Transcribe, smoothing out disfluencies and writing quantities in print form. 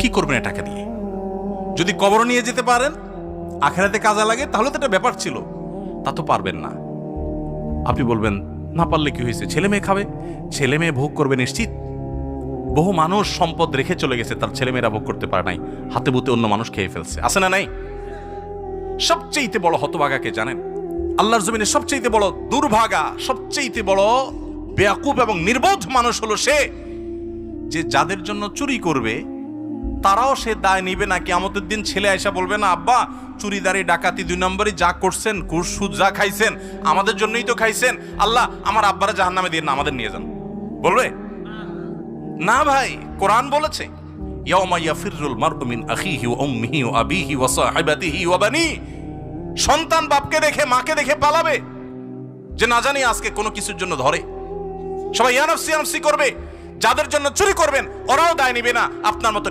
কি করবেন এ টাকা দিয়ে? যদি কবর নিয়ে যেতে পারেন, আখেরাতে কাজে লাগে, তাহলে তো একটা ব্যাপার ছিল। তা তো পারবেন না। আপনি বলবেন না পারলে কি হয়েছে, ছেলে মেয়ে খাবে, ছেলে মেয়ে ভোগ করবে নিশ্চিত। বহু মানুষ সম্পদ রেখে চলে গেছে, তার ছেলেমেয়েরা ভোগ করতে পারে নাই, হাতে বুতে অন্য মানুষ খেয়ে ফেলছে, আছে না নাই? সবচেয়ে বড় হতভাগাকে জানেন? আল্লাহর জমিনে সবচেয়ে বড় দুর্ভাগা, সবচেয়ে বড় বেয়াকুব এবং নির্বোধ মানুষ হলো সে, যে যাদের জন্য চুরি করবে তারাও সে দায় নিবে না। কিয়ামতের দিন ছেলে আয়সা বলবে না, আব্বা চুরিদারি ডাকাতি 2 নম্বরই যা করছেন, ঘুষ সুদ যা খাইছেন আমাদের জন্যই তো খাইছেন, আল্লাহ আমার আব্বারা জাহান্নামে দিয়ে না, আমাদের নিয়ে যান। বলবে না ভাই, কোরআন বলেছে ইয়াউমা ইয়াফিরুল মারউ মিন আখিহি ওয়া উম্মিহি ওয়া আবিহি ওয়া সাহিবাতিহি ওয়া বানি। সন্তান বাপকে দেখে মাকে দেখে পালাবে, যে না জানি আজকে কোনো কিছুর জন্য ধরে। সবাই ইয়া নাফসি করবে। যাদের জন্য চুরি করবেন ওরাও দায় নিবে না, আপনার মতো